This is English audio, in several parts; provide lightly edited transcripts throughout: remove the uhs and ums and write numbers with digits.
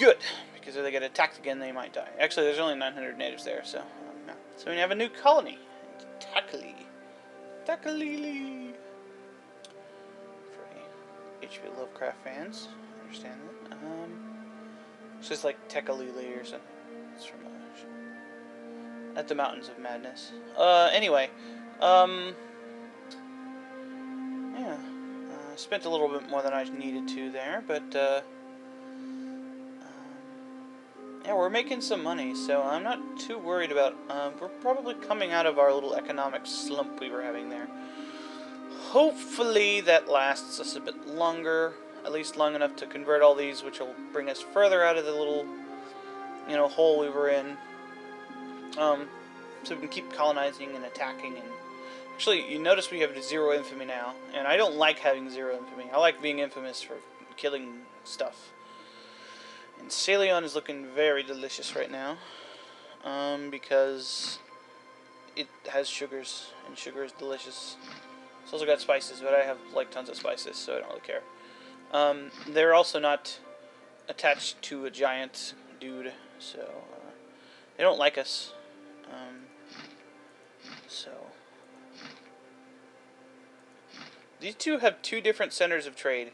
Good, because if they get attacked again, they might die. Actually, there's only 900 natives there, so yeah. So we have a new colony. It's Takali. Takalili. For H.P. Lovecraft fans, I understand that. It's just like Tekalili or something. It's from At the Mountains of Madness. Anyway, yeah, spent a little bit more than I needed to there, but yeah, we're making some money, so I'm not too worried about. We're probably coming out of our little economic slump we were having there. Hopefully that lasts us a bit longer, at least long enough to convert all these, which will bring us further out of the little, hole we were in. So we can keep colonizing and attacking. And actually, you notice we have 0 infamy now, and I don't like having 0 infamy. I like being infamous for killing stuff. And Salion is looking very delicious right now, because it has sugars, and sugar is delicious. It's also got spices, but I have like tons of spices, so I don't really care. They're also not attached to a giant dude, so they don't like us. So these two have 2 different centers of trade.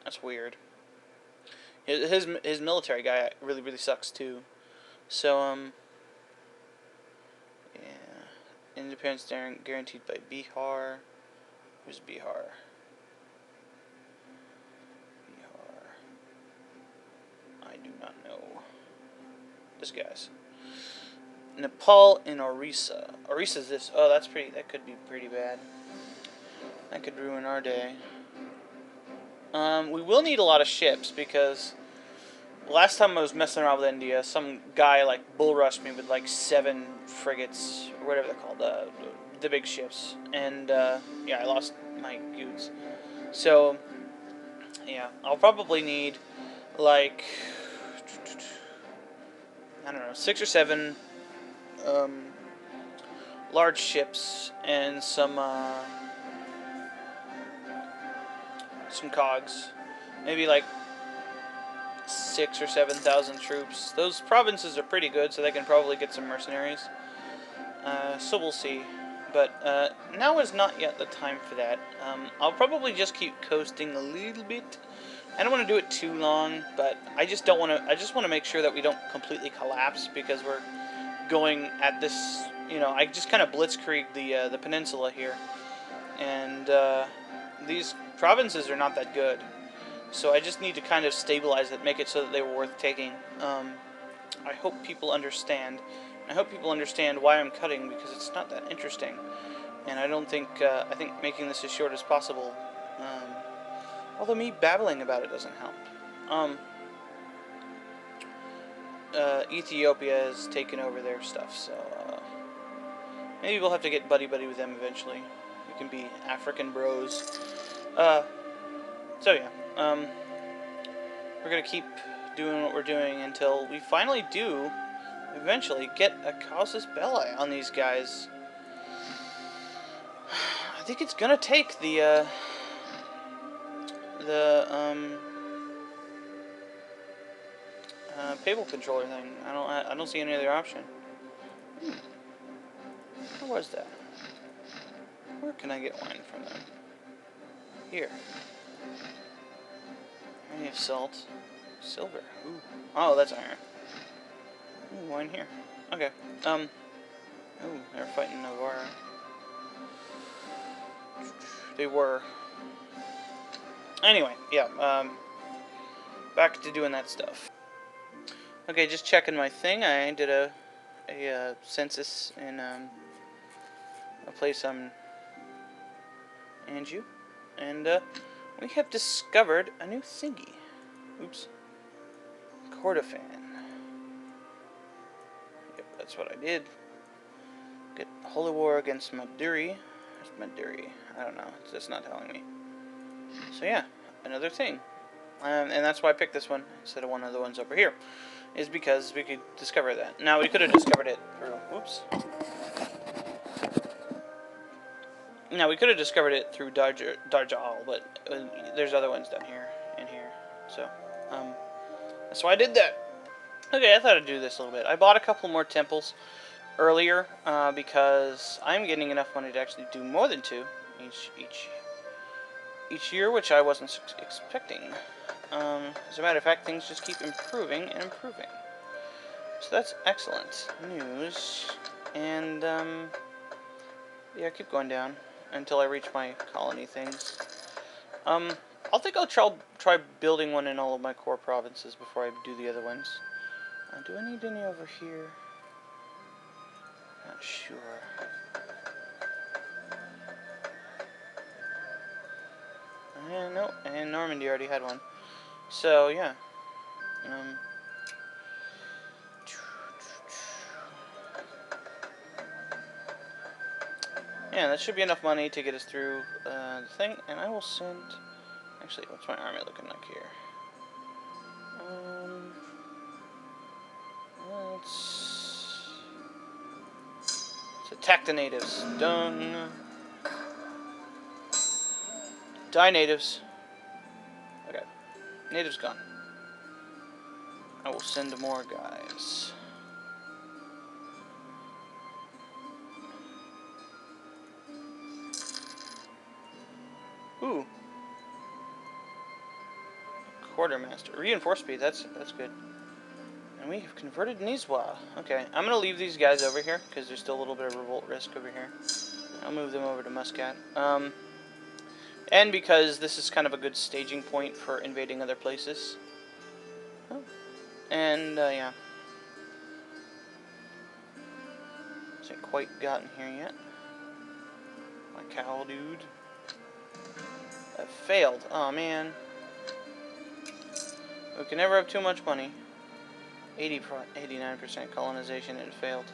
That's weird. His military guy really sucks too. So yeah, independence guaranteed by Bihar. Who's Bihar? Bihar. I do not know. This guy's. Nepal and Orissa. Orissa's this. Oh, that's pretty. That could be pretty bad. That could ruin our day. We will need a lot of ships because last time I was messing around with India, some guy like bull rushed me with like 7 frigates or whatever they're called, the big ships, and yeah, I lost my goods. So yeah, I'll probably need like I don't know, 6 or 7. Large ships and some cogs, maybe like 6 or 7,000 troops. Those provinces are pretty good, so they can probably get some mercenaries. So we'll see. But now is not yet the time for that. I'll probably just keep coasting a little bit. I don't want to do it too long, but I just don't want to. I just want to make sure that we don't completely collapse because we're going at this. I just kind of blitzkrieg the peninsula here, and these provinces are not that good. So I just need to kind of stabilize it, make it so that they were worth taking. I hope people understand. I hope people understand why I'm cutting, because it's not that interesting. And I don't think, I think making this as short as possible. Although me babbling about it doesn't help. Ethiopia has taken over their stuff, so maybe we'll have to get buddy-buddy with them eventually. We can be African bros. So yeah, we're going to keep doing what we're doing until we finally do eventually get a casus belli on these guys. I think it's going to take the Papal controller thing. I don't see any other option. Where was that? Where can I get wine from them? Here. I have salt. Silver. Ooh. Oh, that's iron. Ooh, wine here. Okay. Ooh, they're fighting Navarra. They were. Anyway, yeah, back to doing that stuff. Okay, just checking my thing. I did a census in a place on Anjou, and we have discovered a new thingy. Oops. Kordofan. Yep, that's what I did. Get holy war against Maduri. Where's Maduri? I don't know. It's just not telling me. So yeah, another thing. And that's why I picked this one instead of one of the ones over here. Is because we could discover that. Now, we could have discovered it through... Whoops. Now, we could have discovered it through Darjal, but there's other ones down here and here. So, That's why I did that. Okay, I thought I'd do this a little bit. I bought a couple more temples earlier because I'm getting enough money to actually do more than 2 each year, which I wasn't expecting. As a matter of fact, things just keep improving and improving. So that's excellent news. And yeah, keep going down until I reach my colony things. I think I'll try building one in all of my core provinces before I do the other ones. Do I need any over here? Not sure. No, and Normandy already had one. So yeah. Yeah, that should be enough money to get us through the thing, and I will send. Actually, what's my army looking like here? Let's attack the natives. Done. Die, natives. Okay, natives gone. I will send more guys. Ooh. Quartermaster. Reinforce speed, that's good. And we have converted Nizwa. Okay, I'm going to leave these guys over here, because there's still a little bit of revolt risk over here. I'll move them over to Muscat. And because this is kind of a good staging point for invading other places. Oh. And, yeah. Hasn't quite gotten here yet. My cow, dude. That failed. Oh, man. We can never have too much money. 89% colonization, and it failed.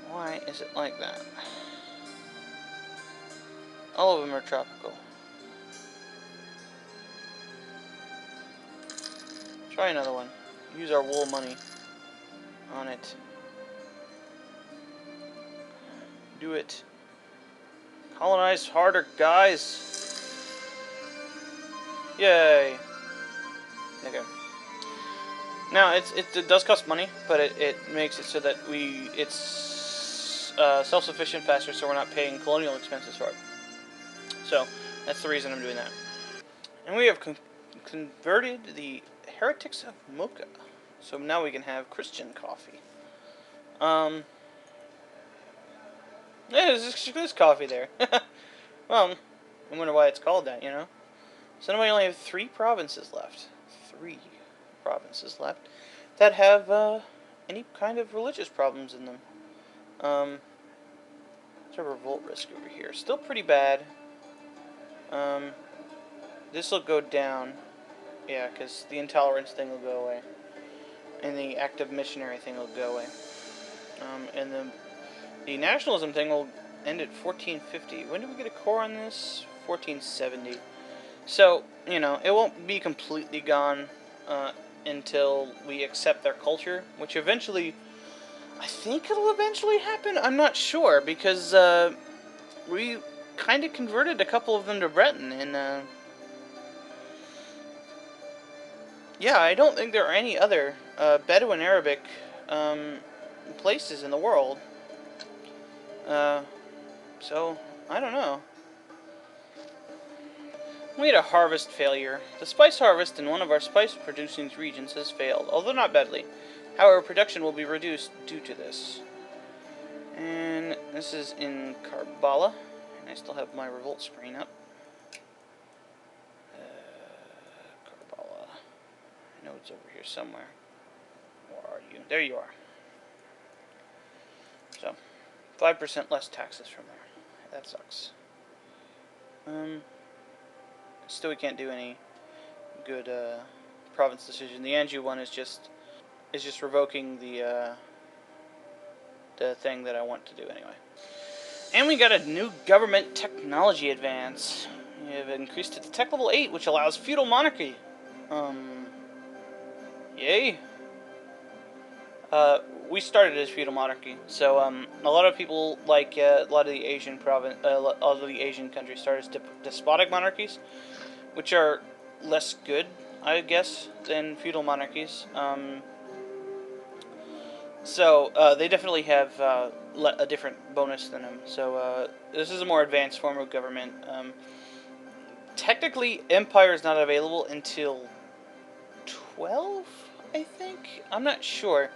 Why is it like that? All of them are tropical. Try another one. Use our wool money on it. Do it. Colonize harder, guys. Yay. Okay. Now, it does cost money, but it makes it so that it's self-sufficient faster, so we're not paying colonial expenses for it. So, that's the reason I'm doing that. And we have converted the heretics of Mocha. So now we can have Christian coffee. Yeah, there's coffee there. Well, I wonder why it's called that, you know? So now we only have 3 provinces left. 3 provinces left that have any kind of religious problems in them. What's our revolt risk over here? Still pretty bad. This will go down. Yeah, because the intolerance thing will go away. And the active missionary thing will go away. And the nationalism thing will end at 1450. When did we get a core on this? 1470. So, you know, it won't be completely gone until we accept their culture, which eventually, I think it'll eventually happen. I'm not sure, because we kind of converted a couple of them to Breton, and yeah, I don't think there are any other Bedouin Arabic places in the world. So, I don't know. We had a harvest failure. The spice harvest in one of our spice-producing regions has failed, although not badly. However, production will be reduced due to this. And this is in Karbala, and I still have my revolt screen up. Karbala. I know it's over here somewhere. Where are you? There you are. So, 5% less taxes from there. That sucks. Still, we can't do any good province decision. The Anjou one is just revoking the thing that I want to do anyway. And we got a new government technology advance. We have increased it to tech level 8, which allows feudal monarchy. Yay. We started as feudal monarchy, so a lot of people, like a lot of the Asian countries, start as despotic monarchies, which are less good I guess, than feudal monarchies. So they definitely have a different bonus than them. So this is a more advanced form of government. Technically, Empire is not available until 12, I think? I'm not sure.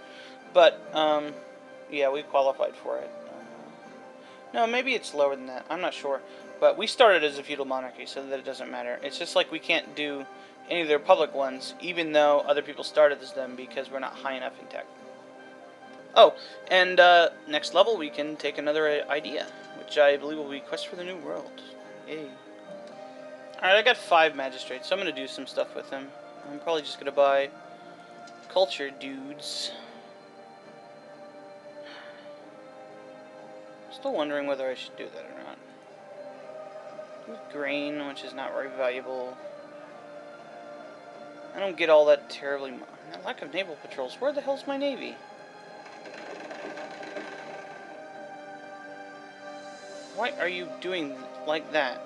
But, yeah, we qualified for it. No, maybe it's lower than that. I'm not sure. But we started as a feudal monarchy, so that it doesn't matter. It's just like we can't do any of the Republic ones, even though other people started as them, because we're not high enough in tech. Oh, and next level we can take another idea, which I believe will be Quest for the New World. Yay. Alright, I got 5 magistrates, so I'm going to do some stuff with them. I'm probably just going to buy culture dudes. Still wondering whether I should do that or not. Grain, which is not very valuable. I don't get all that terribly much. Lack of naval patrols. Where the hell's my navy? Why are you doing like that?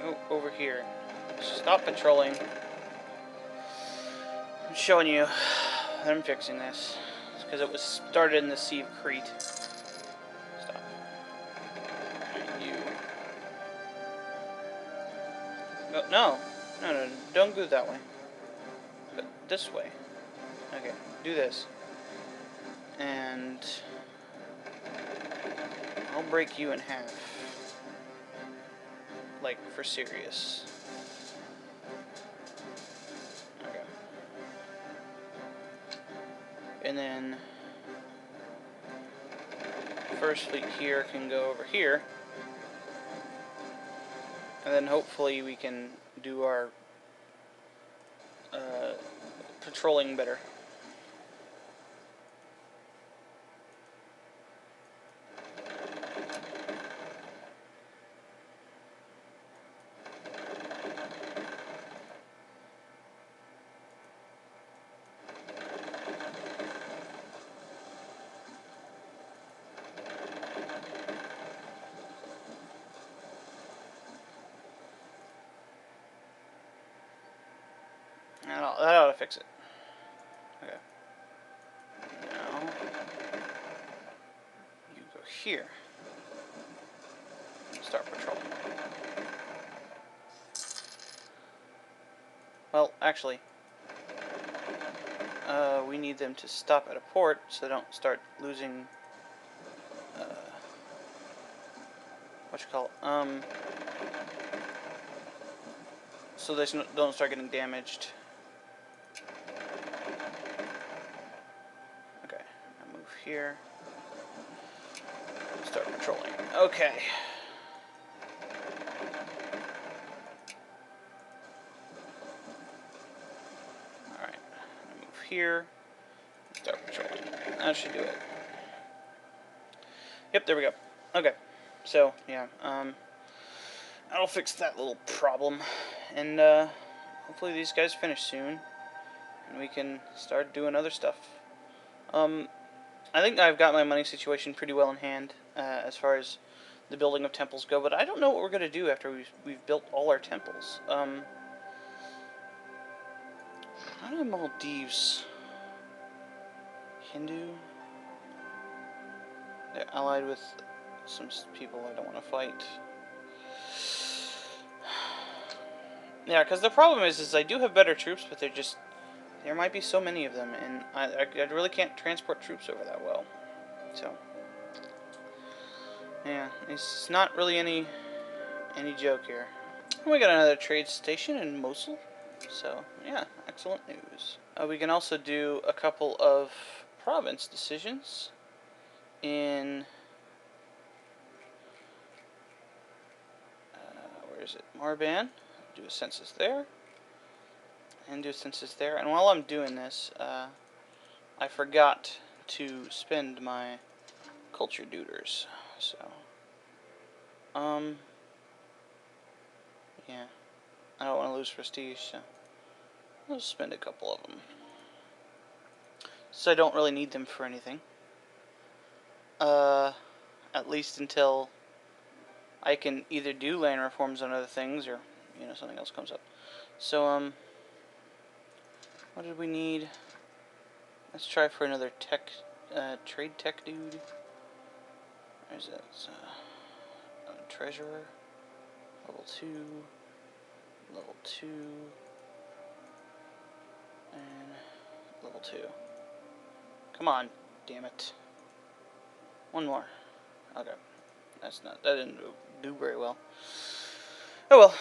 Go over here. Stop patrolling. I'm showing you that I'm fixing this. It's because it was started in the Sea of Crete. Stop. You. Oh, no. No, don't go that way. But this way. Okay, do this. And I'll break you in half. Like, for serious. Okay. And then first fleet here can go over here. And then hopefully we can do our patrolling better. That ought to fix it. Okay. Now, you go here. Start patrolling. Well, actually, we need them to stop at a port so they don't start losing, so they don't start getting damaged. Okay, I move here. Start patrolling. Okay. Alright, I move here. Start patrolling. That should do it. Yep, there we go. Okay, so, yeah, that'll fix that little problem. And, hopefully these guys finish soon. And we can start doing other stuff. I think I've got my money situation pretty well in hand, as far as the building of temples go, but I don't know what we're going to do after we've built all our temples. How do Maldives... Hindu? They're allied with some people I don't want to fight. Yeah, because the problem is I do have better troops, but there might be so many of them, and I really can't transport troops over that well. So, yeah, it's not really any joke here. We got another trade station in Mosul, so yeah, excellent news. We can also do a couple of province decisions in where is it? Marban. Do a census there. And do a census there. And while I'm doing this, I forgot to spend my culture duders. So, yeah. I don't want to lose prestige, so I'll spend a couple of them. So I don't really need them for anything. at least until I can either do land reforms on other things or, you know, something else comes up. So, what did we need? Let's try for another tech, trade tech dude. Where's that? Treasurer. Level 2. Level 2. And level 2. Come on, damn it. One more. Okay. That didn't do very well. Oh well.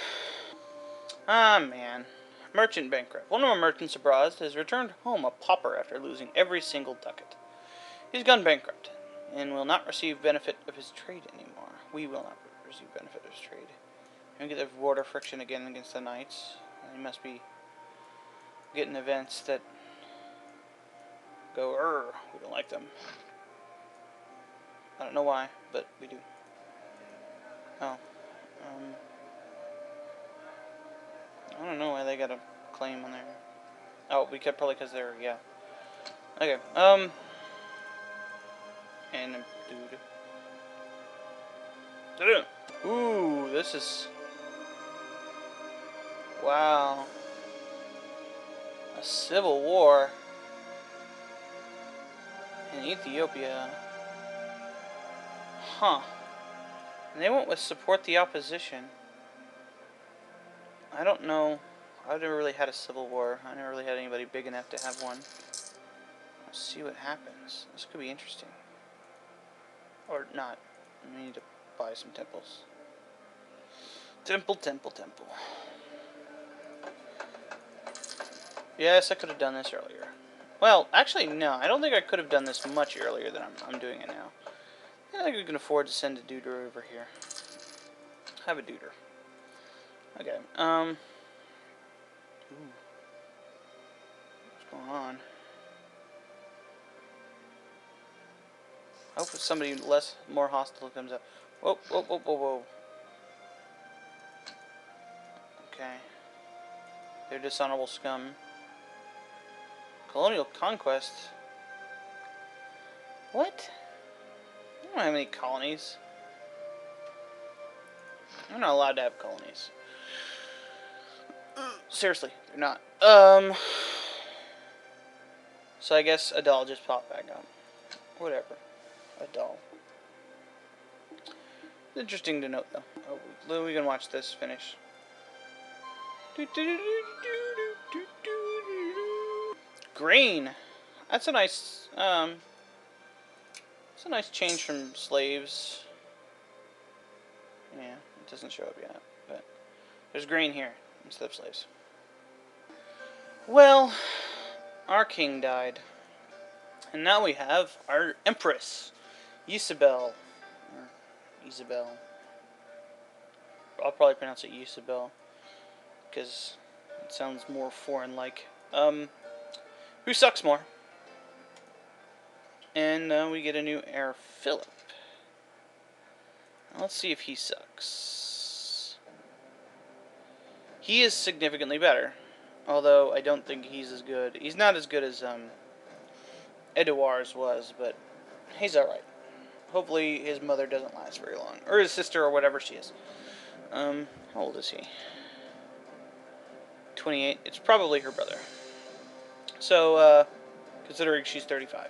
Ah, man. Merchant bankrupt. One of our merchants abroad has returned home a pauper after losing every single ducat. He's gone bankrupt, and will not receive benefit of his trade anymore. We will not receive benefit of his trade. And we get the border friction again against the knights. He must be getting events that go, we don't like them. I don't know why, but we do. Oh. I don't know why they got a claim on there. Oh, we could probably because they're, yeah. Okay, and dude. Ooh, this is, wow. A civil war in Ethiopia. Huh. And they went with support the opposition. I don't know. I've never really had a civil war. I never really had anybody big enough to have one. Let's see what happens. This could be interesting. Or not. We need to buy some temples. Temple. Yes, I could have done this earlier. Well, actually, no. I don't think I could have done this much earlier than I'm doing it now. I think we can afford to send a duder over here. Have a duder. Okay, ooh. What's going on? I hope somebody more hostile comes up. Whoa. Okay. They're dishonorable scum. Colonial conquest? What? I don't have any colonies. I'm not allowed to have colonies. Seriously, they're not. So I guess a doll just popped back up. Whatever. A doll. Interesting to note, though. Oh, we can watch this finish. Green. That's a nice. It's a nice change from slaves. Yeah, it doesn't show up yet, but there's green here instead of slaves. Well, our king died, and now we have our empress, Isabel. I'll probably pronounce it Isabel because it sounds more foreign-like. Who sucks more? And we get a new heir, Philip. Let's see if he sucks. He is significantly better, although I don't think he's as good. He's not as good as Edouard's was, but he's alright. Hopefully his mother doesn't last very long. Or his sister, or whatever she is. How old is he? 28. It's probably her brother. So, considering she's 35.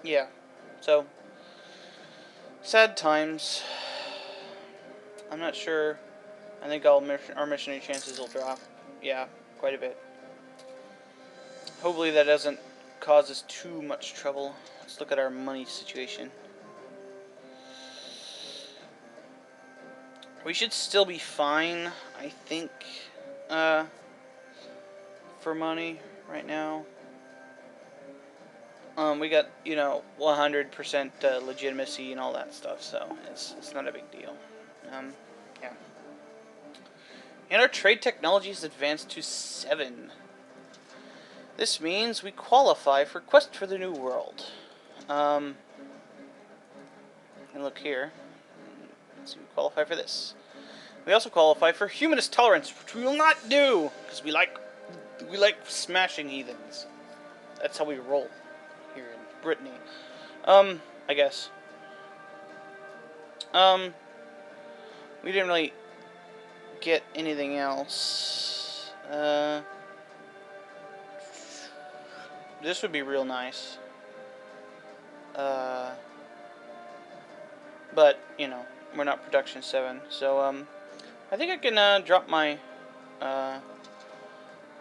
Yeah. So, sad times. I'm not sure. I think our missionary chances will drop. Yeah, quite a bit. Hopefully that doesn't cause us too much trouble. Let's look at our money situation. We should still be fine, I think, for money right now. We got, 100% legitimacy and all that stuff, so it's not a big deal. Yeah. And our trade technology is advanced to 7. This means we qualify for Quest for the New World. And look here. Let's see, we qualify for this. We also qualify for Humanist Tolerance, which we will not do, because we like smashing heathens. That's how we roll here in Brittany. I guess. Um, we didn't really get anything else. This would be real nice. Uh, but, you know, we're not production 7, so, I think I can, drop my,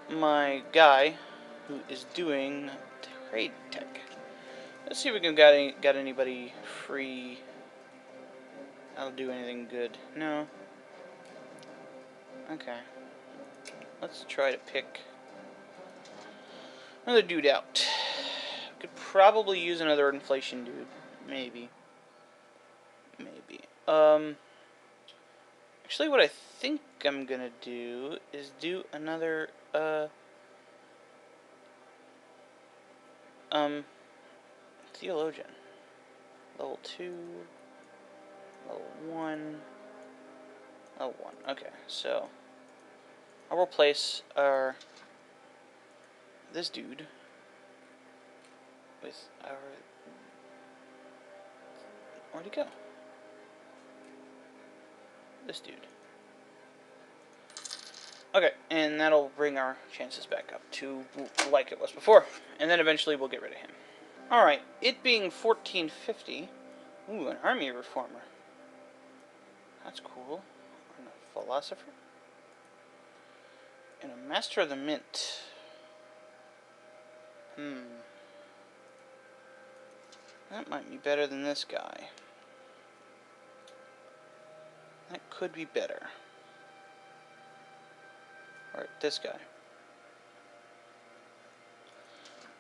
my guy who is doing trade tech. Let's see if we can got anybody free. I'll do anything good. No. Okay. Let's try to pick another dude out. Could probably use another inflation dude. Maybe. Maybe. Actually, what I think I'm gonna do is do another, theologian. Level 2, level 1, level 1. Okay, so I'll replace this dude with our... Where'd he go? This dude. Okay, and that'll bring our chances back up to like it was before. And then eventually we'll get rid of him. Alright, it being 1450... Ooh, an army reformer. That's cool. And a philosopher. And a master of the mint. That might be better than this guy. That could be better. Or this guy.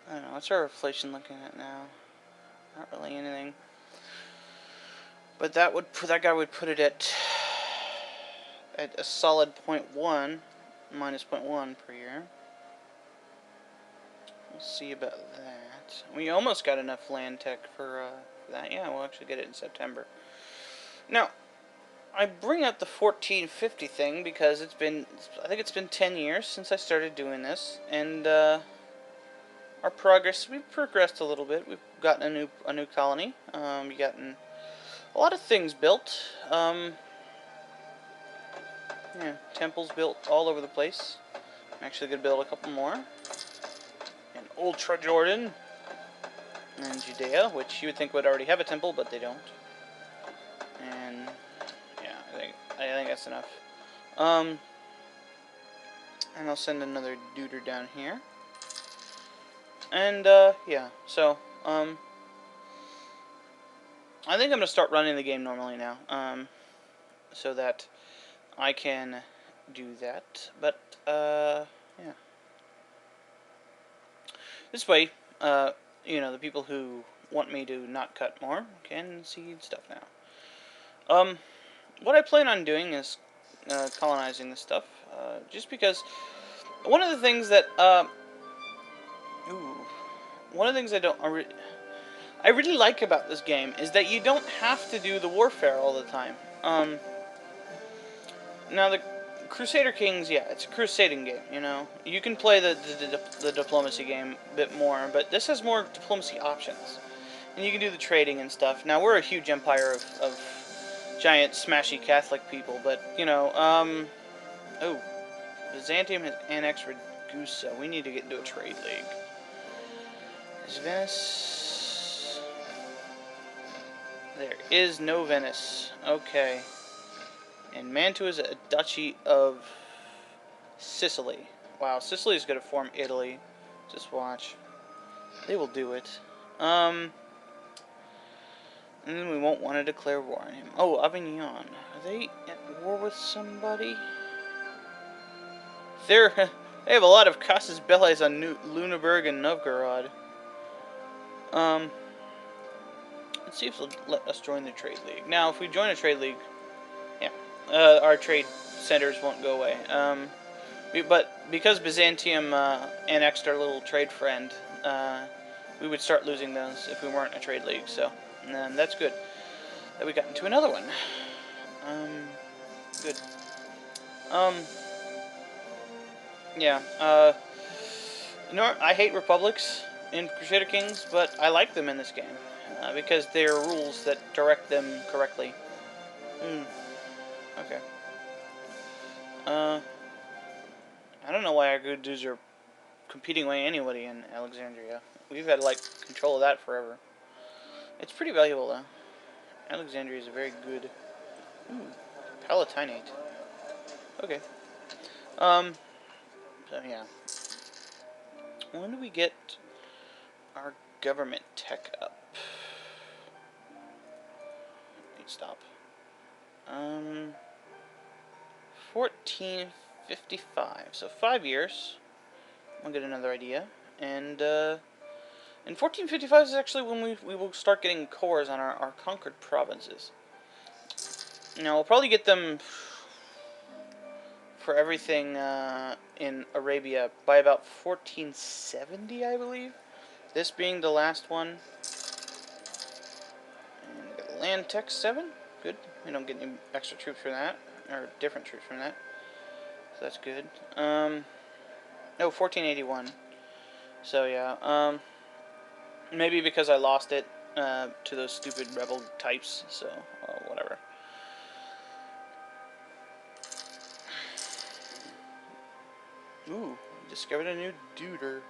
I don't know, what's our inflation looking at now? Not really anything. But that guy would put it at a solid 0.1, minus 0.1 per year. We'll see about that. We almost got enough land tech for that. Yeah, we'll actually get it in September. Now, I bring up the 1450 thing because I think it's been 10 years since I started doing this, and our progress, we've progressed a little bit. We've gotten a new colony. We've gotten a lot of things built. Yeah, temples built all over the place. I'm actually going to build a couple more. In Ultra Jordan and Judea, which you would think would already have a temple, but they don't. And yeah, I think that's enough. And I'll send another duder down here. And yeah, so I think I'm gonna start running the game normally now, so that I can do that. But yeah, this way, you know, the people who want me to not cut more can see stuff now. What I plan on doing is colonizing this stuff, just because one of the things that one of the things I really like about this game is that you don't have to do the warfare all the time. Now the Crusader Kings, yeah, it's a crusading game. You know, you can play the diplomacy game a bit more, but this has more diplomacy options, and you can do the trading and stuff. Now we're a huge empire of giant smashy Catholic people, but you know, oh, Byzantium has annexed Ragusa. We need to get into a trade league. Is Venice? There is no Venice. Okay. And Mantua is a duchy of Sicily. Wow, Sicily is going to form Italy. Just watch. They will do it. And then we won't want to declare war on him. Oh, Avignon. Are they at war with somebody? They have a lot of casus belli on Lüneburg and Novgorod. Let's see if they'll let us join the trade league. Now, if we join a trade league, yeah, our trade centers won't go away. But because Byzantium annexed our little trade friend, we would start losing those if we weren't a trade league. So that's good that we got into another one. Good. Yeah. You know what? I hate republics in Crusader Kings, but I like them in this game. because there are rules that direct them correctly. Hmm. Okay. I don't know why our good dudes are competing away anybody in Alexandria. We've had, like, control of that forever. It's pretty valuable, though. Alexandria is a very good... Ooh, Palatinate. Okay. So, yeah. When do we get our government tech up? Stop. 1455. So 5 years. I'll get another idea. And, in 1455 is actually when we will start getting cores on our conquered provinces. Now, we'll probably get them for everything in Arabia by about 1470, I believe. This being the last one. And we got land tech 7. Good. We don't get any extra troops from that. Or different troops from that. So that's good. No, 1481. So, yeah. Maybe because I lost it to those stupid rebel types. So, whatever. Ooh, we discovered a new duder.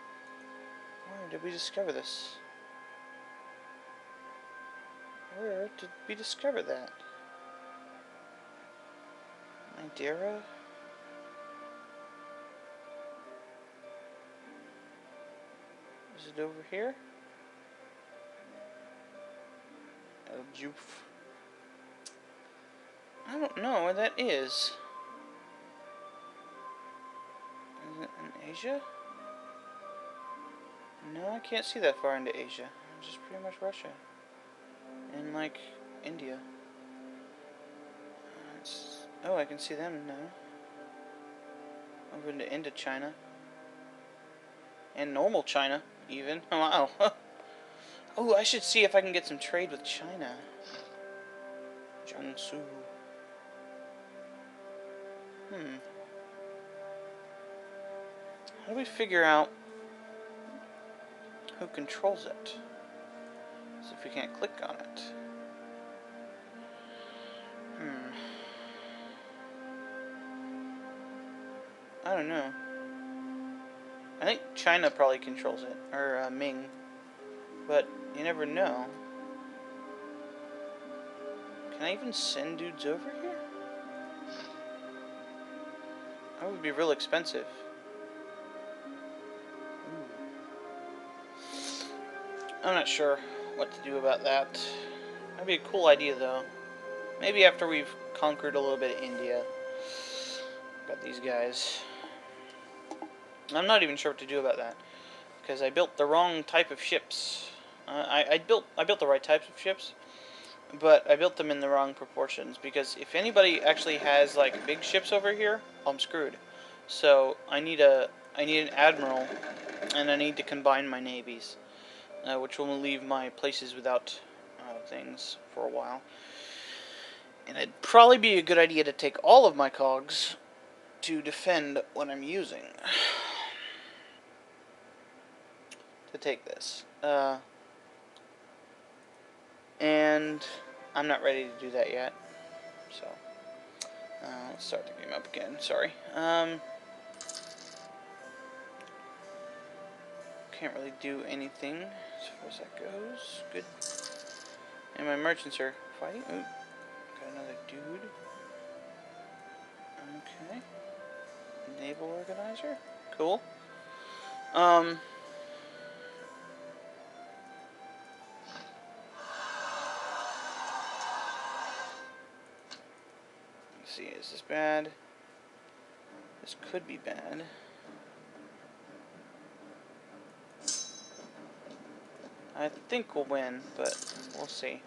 Where did we discover this? Where did we discover that? Madeira? Is it over here? El Juf. I don't know where that is. Is it in Asia? No, I can't see that far into Asia. Just pretty much Russia. And, like, India. Oh, I can see them now. Over into Indochina. And normal China, even. Oh, wow. Oh, I should see if I can get some trade with China. Jiangsu. How do we figure out who controls it? So if we can't click on it. I don't know. I think China probably controls it. Or Ming. But you never know. Can I even send dudes over here? That would be real expensive. I'm not sure what to do about that. That'd be a cool idea, though. Maybe after we've conquered a little bit of India. Got these guys. I'm not even sure what to do about that, because I built the wrong type of ships. I built the right types of ships, but I built them in the wrong proportions. Because if anybody actually has like big ships over here, I'm screwed. So I need an admiral, and I need to combine my navies, which will leave my places without things for a while. And it'd probably be a good idea to take all of my cogs to defend what I'm using. To take this. And I'm not ready to do that yet. So, let's start the game up again. Sorry. Can't really do anything as far as that goes. Good. And my merchants are fighting. Ooh, got another dude. Okay. Naval organizer. Cool. Let's see, is this bad? This could be bad. I think we'll win, but we'll see.